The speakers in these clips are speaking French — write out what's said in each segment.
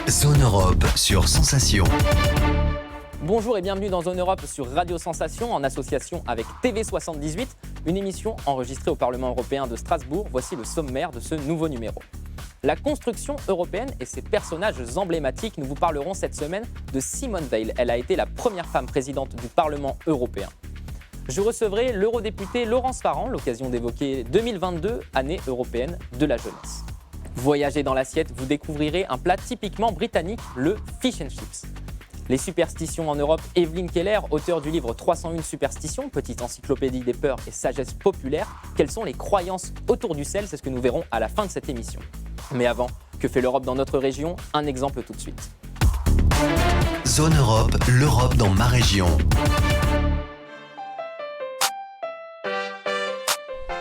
Zone Europe sur Sensation. Bonjour et bienvenue dans Zone Europe sur Radio Sensation en association avec TV78, une émission enregistrée au Parlement européen de Strasbourg. Voici le sommaire de ce nouveau numéro. La construction européenne et ses personnages emblématiques. Nous vous parlerons cette semaine de Simone Veil. Elle a été la première femme présidente du Parlement européen. Je recevrai l'eurodéputé Laurence Farrand, l'occasion d'évoquer 2022, année européenne de la jeunesse. Voyagez dans l'assiette, vous découvrirez un plat typiquement britannique, le fish and chips. Les superstitions en Europe, Evelyne Keller, auteure du livre 301 superstitions, petite encyclopédie des peurs et sagesse populaire. Quelles sont les croyances autour du sel? C'est ce que nous verrons à la fin de cette émission. Mais avant, que fait l'Europe dans notre région? Un exemple tout de suite. Zone Europe, l'Europe dans ma région.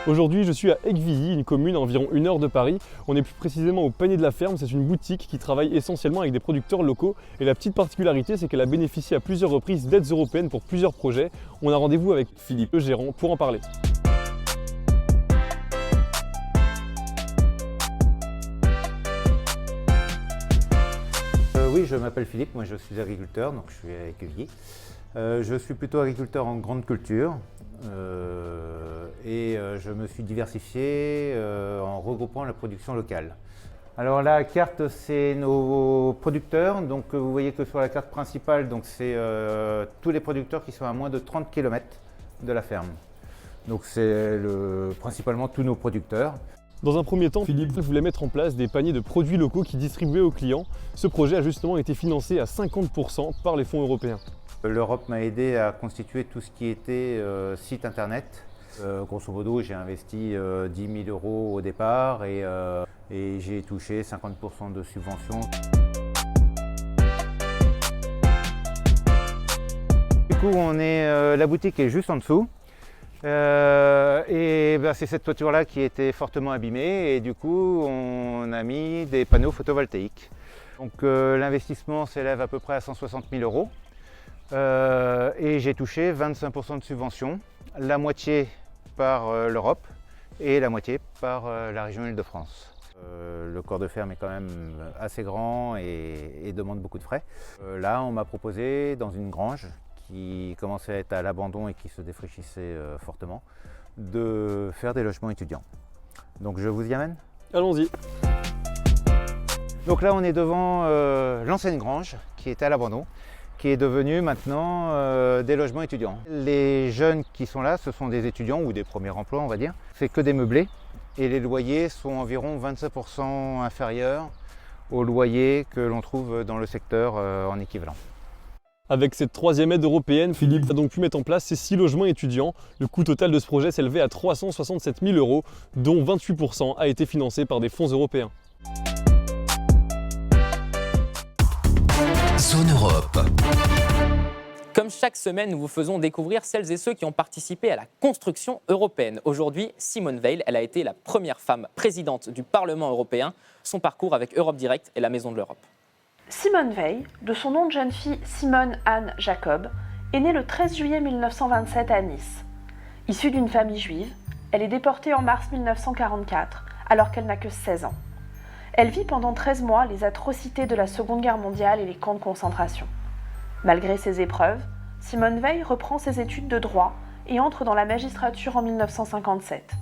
Aujourd'hui, je suis à Aiguevilly, une commune à environ 1 heure de Paris. On est plus précisément au Panier de la Ferme. C'est une boutique qui travaille essentiellement avec des producteurs locaux. Et la petite particularité, c'est qu'elle a bénéficié à plusieurs reprises d'aides européennes pour plusieurs projets. On a rendez-vous avec Philippe, le gérant, pour en parler. Oui, je m'appelle Philippe, moi je suis agriculteur, donc je suis à Aiguevilly. Je suis plutôt agriculteur en grande culture et je me suis diversifié en regroupant la production locale. Alors la carte, c'est nos producteurs, donc vous voyez que sur la carte principale, donc c'est tous les producteurs qui sont à moins de 30 km de la ferme. Donc c'est principalement tous nos producteurs. Dans un premier temps, Philippe voulait mettre en place des paniers de produits locaux qui distribuaient aux clients. Ce projet a justement été financé à 50% par les fonds européens. L'Europe m'a aidé à constituer tout ce qui était site internet. Grosso modo, j'ai investi 10 000 € au départ et j'ai touché 50% de subventions. Du coup, la boutique est juste en dessous. C'est cette toiture-là qui était fortement abîmée et du coup, on a mis des panneaux photovoltaïques. Donc l'investissement s'élève à peu près à 160 000 € et j'ai touché 25% de subventions, la moitié par l'Europe et la moitié par la région Île-de-France. Le corps de ferme est quand même assez grand et demande beaucoup de frais. Là, on m'a proposé dans une grange qui commençait à être à l'abandon et qui se défraîchissait fortement, de faire des logements étudiants. Donc je vous y amène? Allons-y. Donc là on est devant l'ancienne grange qui était à l'abandon, qui est devenue maintenant des logements étudiants. Les jeunes qui sont là, ce sont des étudiants ou des premiers emplois on va dire. C'est que des meublés et les loyers sont environ 25% inférieurs aux loyers que l'on trouve dans le secteur en équivalent. Avec cette troisième aide européenne, Philippe a donc pu mettre en place ces 6 logements étudiants. Le coût total de ce projet s'élevait à 367 000 €, dont 28% a été financé par des fonds européens. Zone Europe. Comme chaque semaine, nous vous faisons découvrir celles et ceux qui ont participé à la construction européenne. Aujourd'hui, Simone Veil, elle a été la première femme présidente du Parlement européen. Son parcours avec Europe Direct et la Maison de l'Europe. Simone Veil, de son nom de jeune fille Simone Anne Jacob, est née le 13 juillet 1927 à Nice. Issue d'une famille juive, elle est déportée en mars 1944, alors qu'elle n'a que 16 ans. Elle vit pendant 13 mois les atrocités de la Seconde Guerre mondiale et les camps de concentration. Malgré ces épreuves, Simone Veil reprend ses études de droit et entre dans la magistrature en 1957.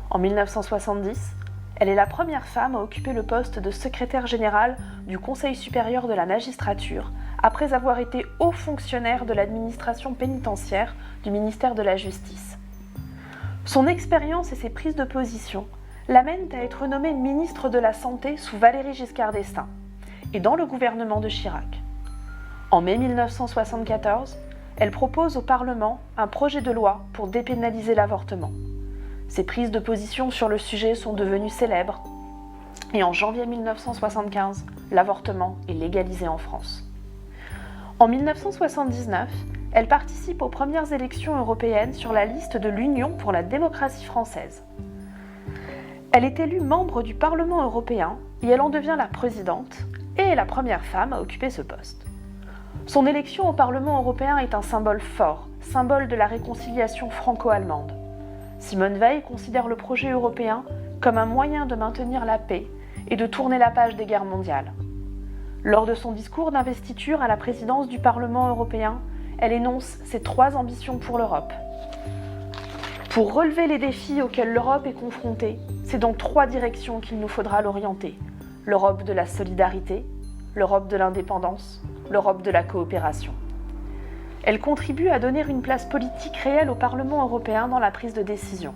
En 1970, elle est la première femme à occuper le poste de secrétaire générale du Conseil supérieur de la magistrature, après avoir été haut fonctionnaire de l'administration pénitentiaire du ministère de la Justice. Son expérience et ses prises de position l'amènent à être nommée ministre de la Santé sous Valéry Giscard d'Estaing et dans le gouvernement de Chirac. En mai 1974, elle propose au Parlement un projet de loi pour dépénaliser l'avortement. Ses prises de position sur le sujet sont devenues célèbres et en janvier 1975, l'avortement est légalisé en France. En 1979, elle participe aux premières élections européennes sur la liste de l'Union pour la démocratie française. Elle est élue membre du Parlement européen et elle en devient la présidente et est la première femme à occuper ce poste. Son élection au Parlement européen est un symbole fort, symbole de la réconciliation franco-allemande. Simone Veil considère le projet européen comme un moyen de maintenir la paix et de tourner la page des guerres mondiales. Lors de son discours d'investiture à la présidence du Parlement européen, elle énonce ses 3 ambitions pour l'Europe. Pour relever les défis auxquels l'Europe est confrontée, c'est donc 3 directions qu'il nous faudra l'orienter. L'Europe de la solidarité, l'Europe de l'indépendance, l'Europe de la coopération. Elle contribue à donner une place politique réelle au Parlement européen dans la prise de décision.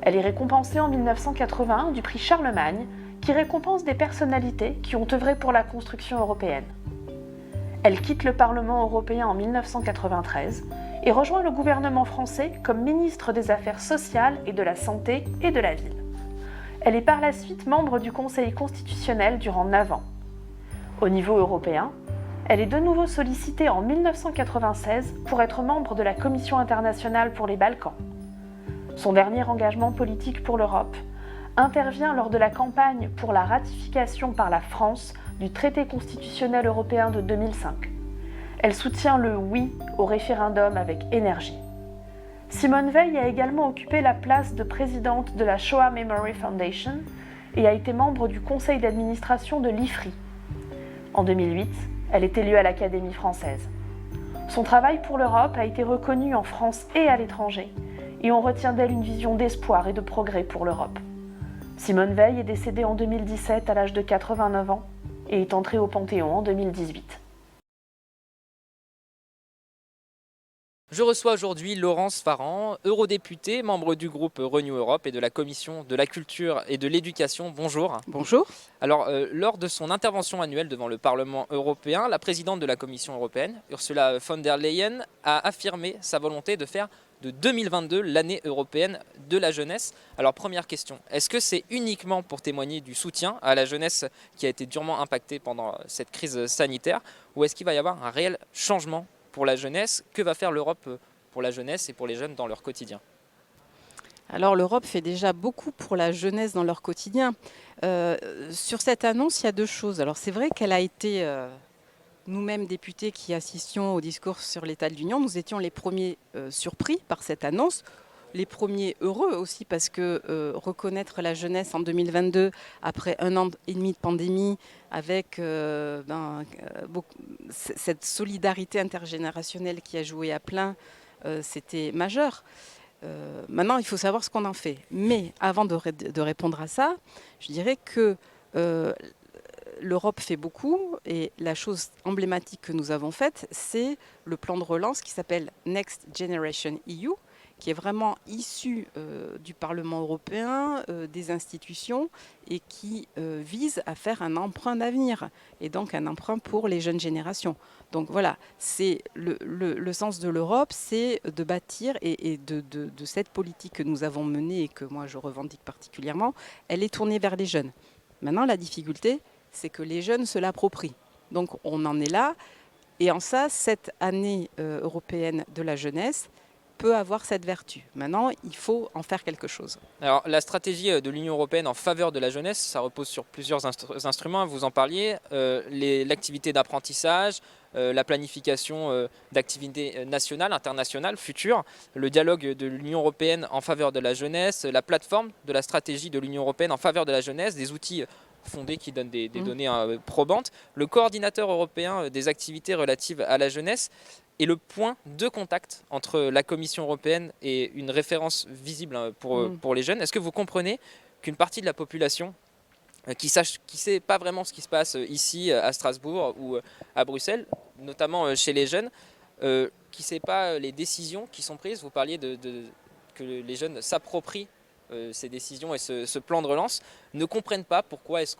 Elle est récompensée en 1981 du prix Charlemagne, qui récompense des personnalités qui ont œuvré pour la construction européenne. Elle quitte le Parlement européen en 1993 et rejoint le gouvernement français comme ministre des Affaires sociales et de la Santé et de la Ville. Elle est par la suite membre du Conseil constitutionnel durant 9 ans. Au niveau européen, elle est de nouveau sollicitée en 1996 pour être membre de la Commission internationale pour les Balkans. Son dernier engagement politique pour l'Europe intervient lors de la campagne pour la ratification par la France du traité constitutionnel européen de 2005. Elle soutient le oui au référendum avec énergie. Simone Veil a également occupé la place de présidente de la Shoah Memory Foundation et a été membre du conseil d'administration de l'IFRI. En 2008, elle est élue à l'Académie française. Son travail pour l'Europe a été reconnu en France et à l'étranger, et on retient d'elle une vision d'espoir et de progrès pour l'Europe. Simone Veil est décédée en 2017 à l'âge de 89 ans et est entrée au Panthéon en 2018. Je reçois aujourd'hui Laurence Farrand, eurodéputée, membre du groupe Renew Europe et de la Commission de la Culture et de l'Éducation. Bonjour. Bonjour. Alors, lors de son intervention annuelle devant le Parlement européen, la présidente de la Commission européenne, Ursula von der Leyen, a affirmé sa volonté de faire de 2022 l'année européenne de la jeunesse. Alors, première question, est-ce que c'est uniquement pour témoigner du soutien à la jeunesse qui a été durement impactée pendant cette crise sanitaire, ou est-ce qu'il va y avoir un réel changement pour la jeunesse? Que va faire l'Europe pour la jeunesse et pour les jeunes dans leur quotidien? Alors l'Europe fait déjà beaucoup pour la jeunesse dans leur quotidien. Sur cette annonce, il y a 2 choses. Alors c'est vrai qu'elle a été, nous-mêmes députés qui assistions au discours sur l'état de l'Union, nous étions les premiers surpris par cette annonce. Les premiers heureux aussi parce que reconnaître la jeunesse en 2022, après 1 an et demi de pandémie, avec cette solidarité intergénérationnelle qui a joué à plein, c'était majeur. Maintenant, il faut savoir ce qu'on en fait. Mais avant de répondre à ça, je dirais que l'Europe fait beaucoup et la chose emblématique que nous avons faite, c'est le plan de relance qui s'appelle Next Generation EU, qui est vraiment issu du Parlement européen, des institutions, et qui vise à faire un emprunt d'avenir, et donc un emprunt pour les jeunes générations. Donc voilà, c'est le sens de l'Europe, c'est de bâtir, et de cette politique que nous avons menée, et que moi je revendique particulièrement, elle est tournée vers les jeunes. Maintenant, la difficulté, c'est que les jeunes se l'approprient. Donc on en est là, et en ça, cette année européenne de la jeunesse peut avoir cette vertu. Maintenant, il faut en faire quelque chose. Alors, la stratégie de l'Union européenne en faveur de la jeunesse, ça repose sur plusieurs instruments, vous en parliez, l'activité d'apprentissage, la planification d'activités nationales, internationales, futures, le dialogue de l'Union européenne en faveur de la jeunesse, la plateforme de la stratégie de l'Union européenne en faveur de la jeunesse, des outils fondés qui donnent des données probantes, le coordinateur européen des activités relatives à la jeunesse, et le point de contact entre la Commission européenne et une référence visible pour les jeunes. Est-ce que vous comprenez qu'une partie de la population qui ne sait pas vraiment ce qui se passe ici à Strasbourg ou à Bruxelles, notamment chez les jeunes, qui ne sait pas les décisions qui sont prises, vous parliez que les jeunes s'approprient ces décisions et ce plan de relance, ne comprennent pas pourquoi est-ce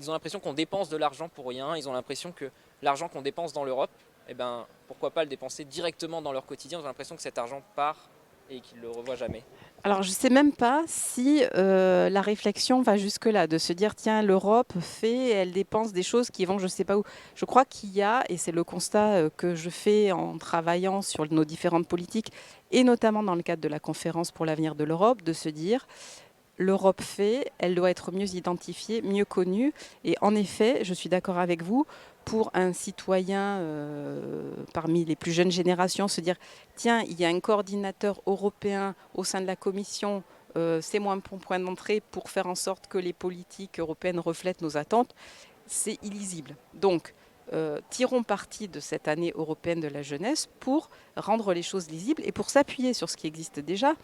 ils ont l'impression qu'on dépense de l'argent pour rien, ils ont l'impression que l'argent qu'on dépense dans l'Europe, eh ben, pourquoi pas le dépenser directement dans leur quotidien? Ils ont l'impression que cet argent part et qu'ils ne le revoient jamais. Alors, je ne sais même pas si la réflexion va jusque-là, de se dire, tiens, l'Europe elle dépense des choses qui vont je ne sais pas où. Je crois qu'il y a, et c'est le constat que je fais en travaillant sur nos différentes politiques, et notamment dans le cadre de la conférence pour l'avenir de l'Europe, de se dire, l'Europe elle doit être mieux identifiée, mieux connue. Et en effet, je suis d'accord avec vous, pour un citoyen parmi les plus jeunes générations, se dire tiens, il y a un coordinateur européen au sein de la Commission, c'est moi mon point d'entrée pour faire en sorte que les politiques européennes reflètent nos attentes. c'est illisible. Donc, tirons parti de cette année européenne de la jeunesse pour rendre les choses lisibles et pour s'appuyer sur ce qui existe déjà.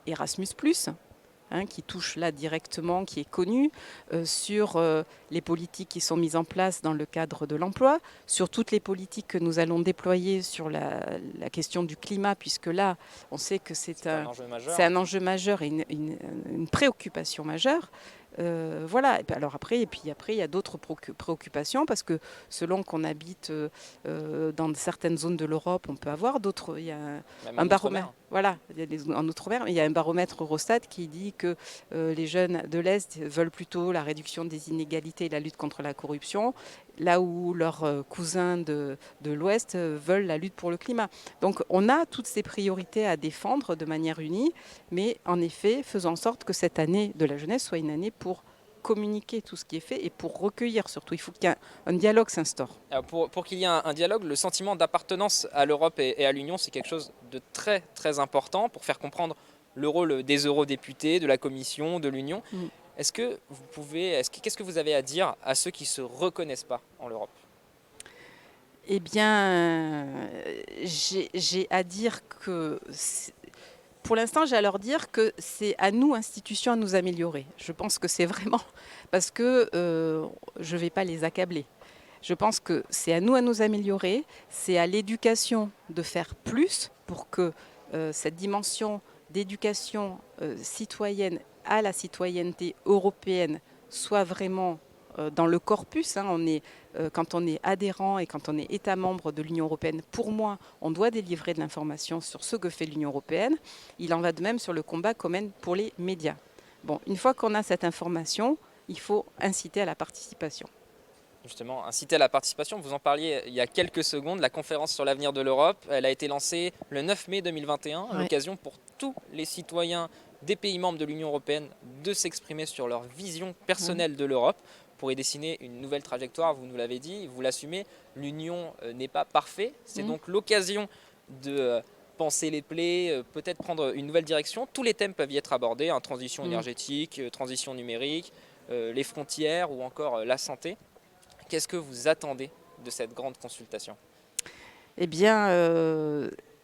Erasmus+, qui touche là directement, qui est connu, sur les politiques qui sont mises en place dans le cadre de l'emploi, sur toutes les politiques que nous allons déployer sur la question du climat, puisque là, on sait que c'est un enjeu majeur et une préoccupation majeure. Voilà. Alors après, il y a d'autres préoccupations parce que selon qu'on habite dans certaines zones de l'Europe, on peut avoir d'autres. Il y a un baromètre. Voilà, en Outre-mer, il y a un baromètre Eurostat qui dit que les jeunes de l'Est veulent plutôt la réduction des inégalités et la lutte contre la corruption, là où leurs cousins de l'Ouest veulent la lutte pour le climat. Donc on a toutes ces priorités à défendre de manière unie, mais en effet, faisons en sorte que cette année de la jeunesse soit une année pour communiquer tout ce qui est fait et pour recueillir surtout. Il faut qu'un dialogue s'instaure. Pour qu'il y ait un dialogue, le sentiment d'appartenance à l'Europe et à l'Union, c'est quelque chose de très très important pour faire comprendre le rôle des eurodéputés, de la Commission, de l'Union. Qu'est-ce que vous avez à dire à ceux qui ne se reconnaissent pas en l'Europe ? Eh bien, j'ai à dire que... Pour l'instant, j'ai à leur dire que c'est à nous, institutions, à nous améliorer. Je pense que c'est vraiment parce que je ne vais pas les accabler. Je pense que c'est à nous améliorer, c'est à l'éducation de faire plus pour que cette dimension d'éducation citoyenne à la citoyenneté européenne soit vraiment dans le corpus. Quand on est adhérent et quand on est État membre de l'Union européenne, pour moi, on doit délivrer de l'information sur ce que fait l'Union européenne. Il en va de même sur le combat qu'on mène pour les médias. Bon, une fois qu'on a cette information, il faut inciter à la participation. Justement, inciter à la participation, vous en parliez il y a quelques secondes, la conférence sur l'avenir de l'Europe, elle a été lancée le 9 mai 2021, l'occasion pour tous les citoyens des pays membres de l'Union européenne de s'exprimer sur leur vision personnelle de l'Europe pour y dessiner une nouvelle trajectoire. Vous nous l'avez dit, vous l'assumez, l'Union n'est pas parfaite, c'est donc l'occasion de penser les plaies, peut-être prendre une nouvelle direction. Tous les thèmes peuvent y être abordés, transition énergétique, transition numérique, les frontières ou encore la santé. Qu'est-ce que vous attendez de cette grande consultation ? Eh bien,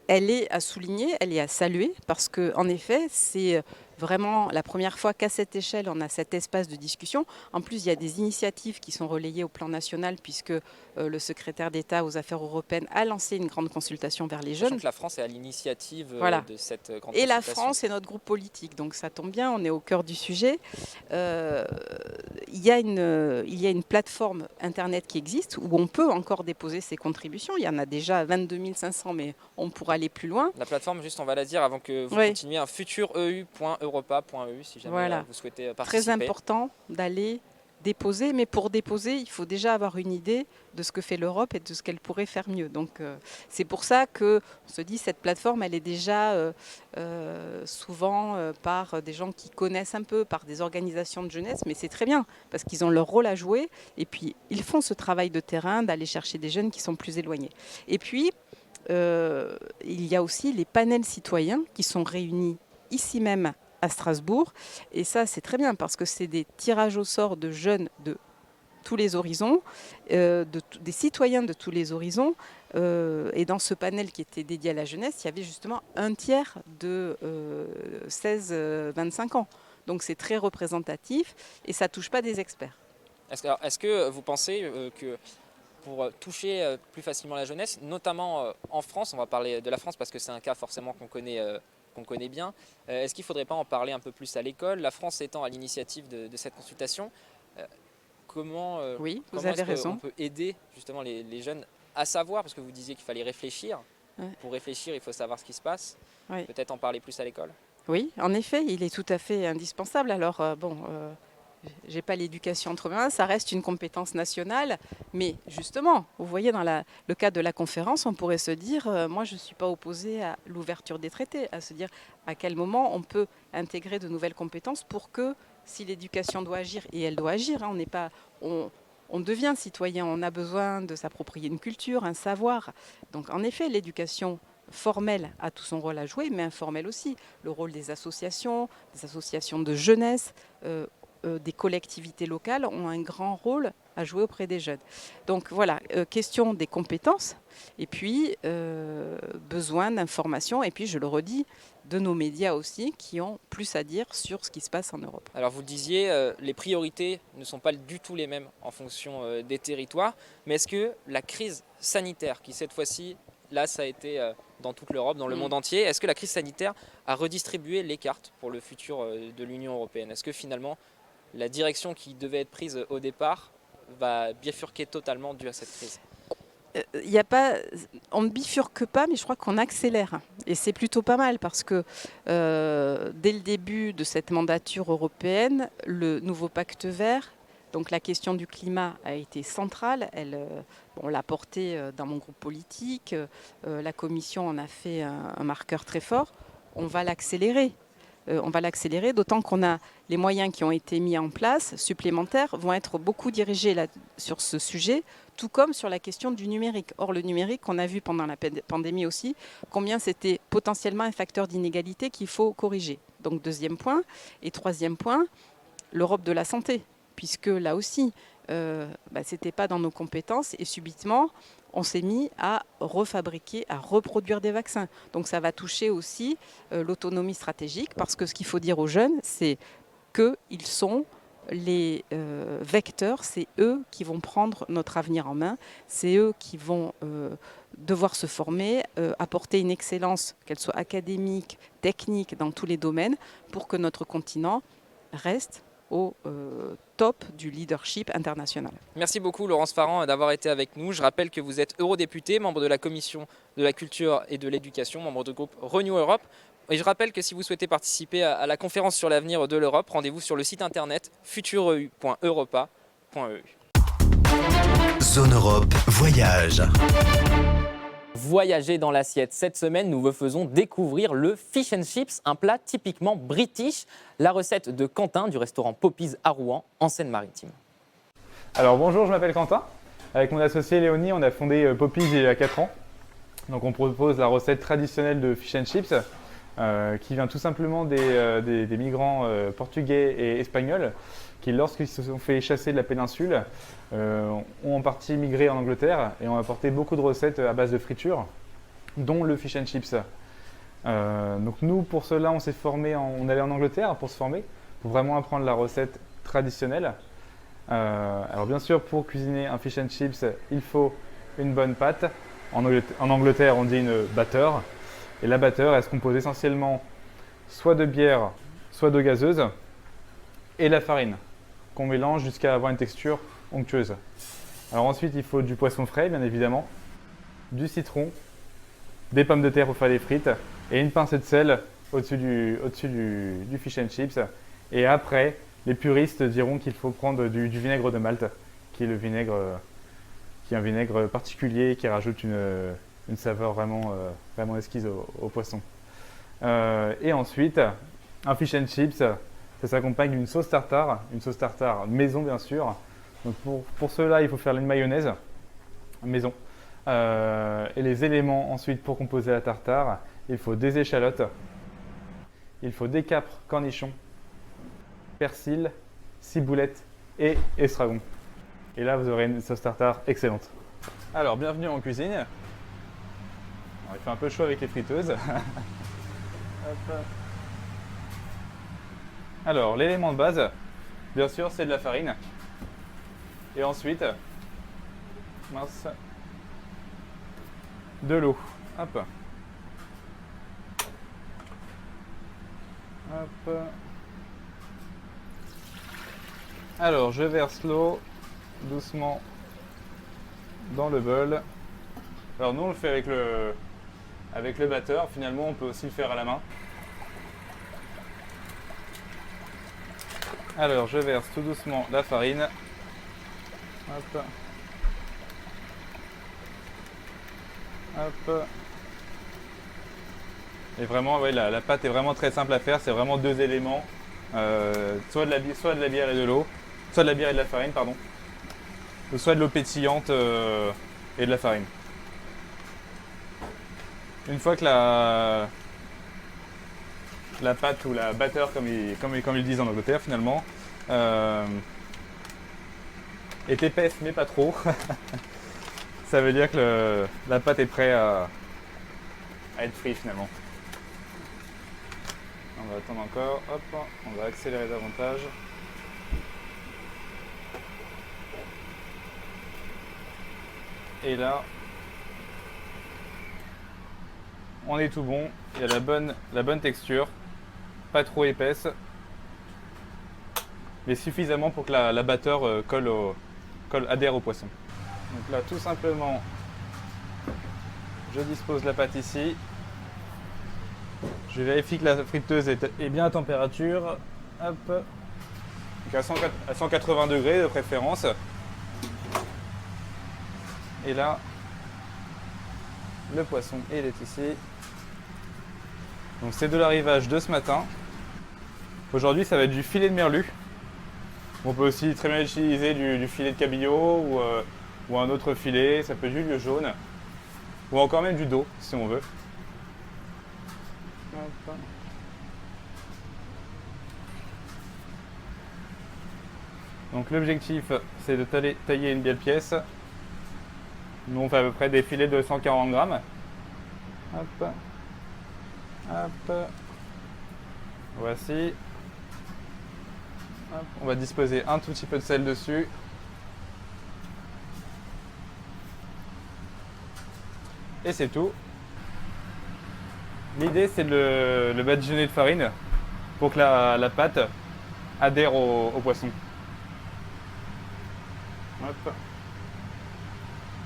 elle est à souligner, elle est à saluer, parce qu'en effet, c'est vraiment la première fois qu'à cette échelle, on a cet espace de discussion. En plus, il y a des initiatives qui sont relayées au plan national, puisque le secrétaire d'État aux affaires européennes a lancé une grande consultation vers les jeunes. Sachant que la France est à l'initiative de cette grande consultation. Et la France est notre groupe politique, donc ça tombe bien, on est au cœur du sujet. Il y a une plateforme Internet qui existe, où on peut encore déposer ses contributions. Il y en a déjà 22 500, mais on pourra aller plus loin. La plateforme, juste on va la dire avant que vous continuiez, futureu.europa.eu si jamais vous souhaitez participer. Très important d'aller déposer, mais pour déposer, il faut déjà avoir une idée de ce que fait l'Europe et de ce qu'elle pourrait faire mieux. Donc c'est pour ça qu'on se dit cette plateforme, elle est déjà souvent par des gens qui connaissent un peu, par des organisations de jeunesse, mais c'est très bien, parce qu'ils ont leur rôle à jouer, et puis ils font ce travail de terrain d'aller chercher des jeunes qui sont plus éloignés. Et puis, il y a aussi les panels citoyens qui sont réunis ici même à Strasbourg. Et ça, c'est très bien parce que c'est des tirages au sort de jeunes de tous les horizons, des citoyens de tous les horizons. Et dans ce panel qui était dédié à la jeunesse, il y avait justement un tiers de 16-25 ans. Donc c'est très représentatif et ça ne touche pas des experts. Est-ce que vous pensez que pour toucher plus facilement la jeunesse, notamment en France, on va parler de la France parce que c'est un cas forcément qu'on connaît bien, est-ce qu'il ne faudrait pas en parler un peu plus à l'école ? La France étant à l'initiative de cette consultation, comment on peut aider justement les jeunes à savoir, parce que vous disiez qu'il fallait réfléchir, pour réfléchir il faut savoir ce qui se passe, peut-être en parler plus à l'école ? Oui, en effet, il est tout à fait indispensable. Alors j'ai pas l'éducation entre mes mains, ça reste une compétence nationale, mais justement, vous voyez, dans le cadre de la conférence, on pourrait se dire, moi je ne suis pas opposée à l'ouverture des traités, à se dire à quel moment on peut intégrer de nouvelles compétences pour que, si l'éducation doit agir, et elle doit agir, on devient citoyen, on a besoin de s'approprier une culture, un savoir. Donc en effet, l'éducation formelle a tout son rôle à jouer, mais informelle aussi. Le rôle des associations de jeunesse, des collectivités locales ont un grand rôle à jouer auprès des jeunes. Donc voilà, question des compétences et puis besoin d'informations et puis je le redis, de nos médias aussi qui ont plus à dire sur ce qui se passe en Europe. Alors vous le disiez, les priorités ne sont pas du tout les mêmes en fonction des territoires, mais est-ce que la crise sanitaire qui cette fois-ci, là ça a été dans toute l'Europe, dans le monde entier, est-ce que la crise sanitaire a redistribué les cartes pour le futur de l'Union européenne? Est-ce que finalement la direction qui devait être prise au départ va bifurquer totalement dû à cette crise? On ne bifurque pas, mais je crois qu'on accélère. Et c'est plutôt pas mal parce que dès le début de cette mandature européenne, le nouveau pacte vert, donc la question du climat a été centrale. On l'a portée dans mon groupe politique. La Commission en a fait un marqueur très fort. On va l'accélérer. D'autant qu'on a les moyens qui ont été mis en place, supplémentaires, vont être beaucoup dirigés sur ce sujet, tout comme sur la question du numérique. Or, le numérique, on a vu pendant la pandémie aussi, combien c'était potentiellement un facteur d'inégalité qu'il faut corriger. Donc, deuxième point. Et troisième point, l'Europe de la santé, puisque là aussi, ce n'était pas dans nos compétences et subitement, on s'est mis à refabriquer, à reproduire des vaccins. Donc ça va toucher aussi l'autonomie stratégique, parce que ce qu'il faut dire aux jeunes, c'est qu'ils sont les vecteurs, c'est eux qui vont prendre notre avenir en main, c'est eux qui vont devoir se former, apporter une excellence, qu'elle soit académique, technique, dans tous les domaines, pour que notre continent reste au top du leadership international. Merci beaucoup Laurence Farrand d'avoir été avec nous. Je rappelle que vous êtes eurodéputée, membre de la Commission de la Culture et de l'Éducation, membre du groupe Renew Europe. Et je rappelle que si vous souhaitez participer à la conférence sur l'avenir de l'Europe, rendez-vous sur le site internet futureu.europa.eu. Zone Europe Voyage. Voyager dans l'assiette. Cette semaine, nous vous faisons découvrir le fish and chips, un plat typiquement british. La recette de Quentin du restaurant Poppy's à Rouen, en Seine-Maritime. Alors bonjour, je m'appelle Quentin. Avec mon associé Léonie, on a fondé Poppy's il y a 4 ans. Donc on propose la recette traditionnelle de fish and chips qui vient tout simplement des migrants portugais et espagnols qui, lorsqu'ils se sont fait chasser de la péninsule, ont en partie migré en Angleterre et ont apporté beaucoup de recettes à base de friture, dont le fish and chips. Donc nous, pour cela, on allait en Angleterre pour se former, pour vraiment apprendre la recette traditionnelle. Alors bien sûr, pour cuisiner un fish and chips, il faut une bonne pâte. En Angleterre, on dit une batter. Et la batter, elle se compose essentiellement soit de bière, soit de gazeuse, et la farine, qu'on mélange jusqu'à avoir une texture onctueuse. Alors ensuite, il faut du poisson frais, bien évidemment, du citron, des pommes de terre pour faire les frites, et une pincée de sel au-dessus du fish and chips. Et après, les puristes diront qu'il faut prendre du vinaigre de Malte, qui est un vinaigre particulier qui rajoute une saveur vraiment exquise au poisson. Et ensuite, un fish and chips, ça s'accompagne d'une sauce tartare maison bien sûr. Donc pour cela, il faut faire une mayonnaise maison. Et les éléments ensuite pour composer la tartare, il faut des échalotes, il faut des capres, cornichons, persil, ciboulette et estragon. Et là, vous aurez une sauce tartare excellente. Alors, bienvenue en cuisine. Alors, il fait un peu chaud avec les friteuses. Hop. Alors, l'élément de base, bien sûr, c'est de la farine. Et ensuite, de l'eau. Hop. Hop. Alors, je verse l'eau doucement dans le bol. Alors nous on le fait avec le batteur, finalement on peut aussi le faire à la main. Alors je verse tout doucement la farine. Hop. Hop. Et vraiment ouais, la pâte est vraiment très simple à faire, c'est vraiment deux éléments, soit de la bière et de l'eau, soit de la bière et de la farine pardon. Ou soit de l'eau pétillante et de la farine. Une fois que la pâte ou la batter, comme ils disent en Angleterre finalement, est épaisse mais pas trop. Ça veut dire que la pâte est prête à être frite finalement. On va attendre encore, hop, on va accélérer davantage. Et là, on est tout bon, il y a la bonne texture, pas trop épaisse, mais suffisamment pour que la batteur adhère au poisson. Donc là, tout simplement, je dispose la pâte ici. Je vérifie que la friteuse est bien à température. Hop. Donc à 180 degrés de préférence. Et là, le poisson il est ici. Donc c'est de l'arrivage de ce matin. Aujourd'hui, ça va être du filet de merlu. On peut aussi très bien utiliser du filet de cabillaud ou un autre filet. Ça peut être du lieu jaune ou encore même du dos si on veut. Hop. Donc l'objectif c'est de tailler une belle pièce. Nous on fait à peu près des filets de 140 grammes. Hop. Hop. Voici. Hop. On va disposer un tout petit peu de sel dessus. Et c'est tout. L'idée c'est de le badigeonner de farine pour que la pâte adhère au poisson. Hop.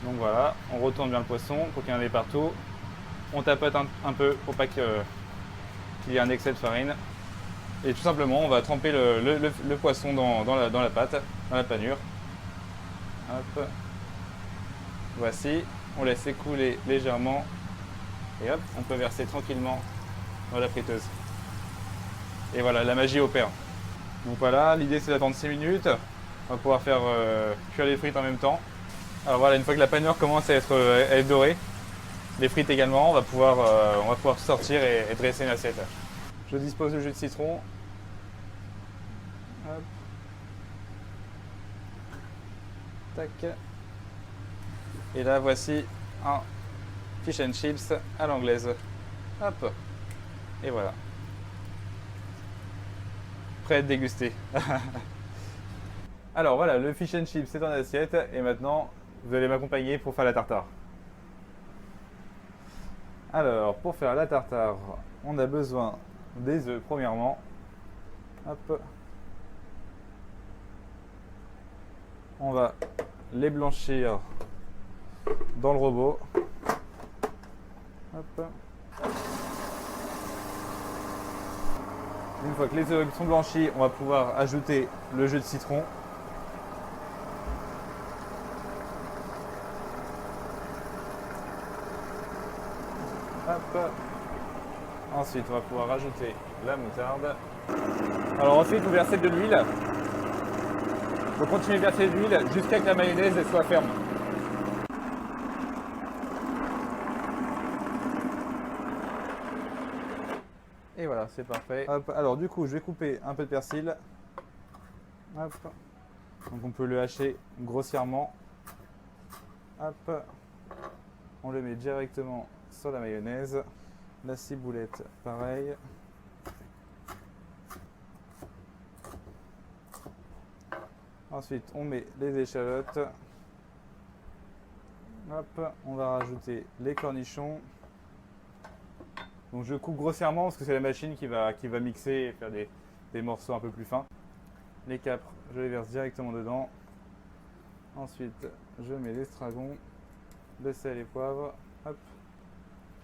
Donc voilà, on retourne bien le poisson pour qu'il y en ait partout. On tapote un peu pour pas qu'il y ait un excès de farine. Et tout simplement on va tremper le poisson dans la pâte, dans la panure. Hop. Voici, on laisse écouler légèrement. Et hop, on peut verser tranquillement dans la friteuse. Et voilà, la magie opère. Donc voilà, l'idée c'est d'attendre 6 minutes. On va pouvoir faire cuire les frites en même temps. Alors voilà, une fois que la panure commence à être dorée, les frites également, on va pouvoir sortir et dresser une assiette. Je dispose du jus de citron. Hop. Tac. Et là, voici un fish and chips à l'anglaise. Hop. Et voilà. Prêt à être dégusté. Alors voilà, le fish and chips c'est en assiette et maintenant vous allez m'accompagner pour faire la tartare. Alors pour faire la tartare, on a besoin des œufs premièrement. Hop. On va les blanchir dans le robot. Hop. Une fois que les œufs sont blanchis, on va pouvoir ajouter le jus de citron. Hop. Ensuite, on va pouvoir rajouter la moutarde. Alors ensuite, vous versez de l'huile. Vous continuez de verser de l'huile jusqu'à ce que la mayonnaise soit ferme. Et voilà, c'est parfait. Hop. Alors du coup, je vais couper un peu de persil. Hop. Donc on peut le hacher grossièrement. Hop. On le met directement sur la mayonnaise. La ciboulette, pareil. Ensuite, on met les échalotes. Hop, on va rajouter les cornichons. Donc je coupe grossièrement parce que c'est la machine qui va mixer et faire des morceaux un peu plus fins. Les capres, je les verse directement dedans. Ensuite, je mets l'estragon, le sel et poivre. Hop.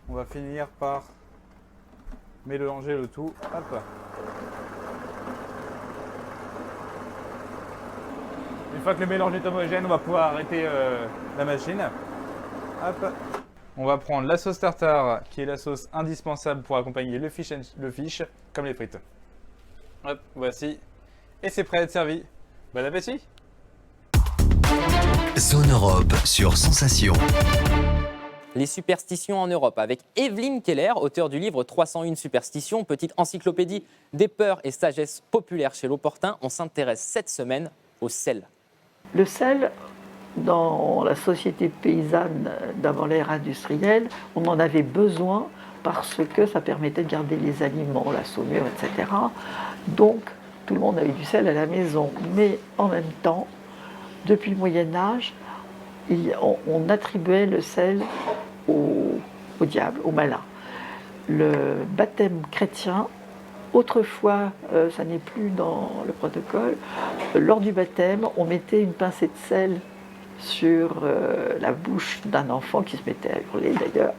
On va finir par mélanger le tout. Hop. Une fois que le mélange est homogène, on va pouvoir arrêter la machine. Hop. On va prendre la sauce tartare, qui est la sauce indispensable pour accompagner le fish comme les frites. Hop, voici. Et c'est prêt à être servi. Bon appétit! Zone Europe sur Sensation. Les superstitions en Europe avec Evelyne Keller, auteure du livre 301 superstitions, petite encyclopédie des peurs et sagesses populaires chez l'opportun. On s'intéresse cette semaine au sel. Le sel, dans la société paysanne d'avant l'ère industrielle, on en avait besoin parce que ça permettait de garder les aliments, la saumure, etc. Donc, tout le monde avait du sel à la maison. Mais en même temps, depuis le Moyen-Âge, on attribuait le sel au diable, au malin. Le baptême chrétien, autrefois, ça n'est plus dans le protocole, lors du baptême, on mettait une pincée de sel sur la bouche d'un enfant qui se mettait à hurler d'ailleurs,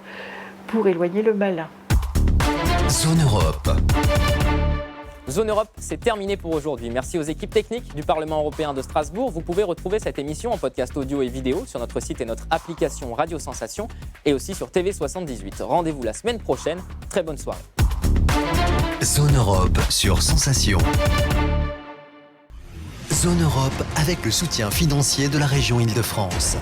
pour éloigner le malin. Zone Europe. Zone Europe, c'est terminé pour aujourd'hui. Merci aux équipes techniques du Parlement européen de Strasbourg. Vous pouvez retrouver cette émission en podcast audio et vidéo sur notre site et notre application Radio Sensation et aussi sur TV78. Rendez-vous la semaine prochaine. Très bonne soirée. Zone Europe sur Sensation. Zone Europe avec le soutien financier de la région Île-de-France.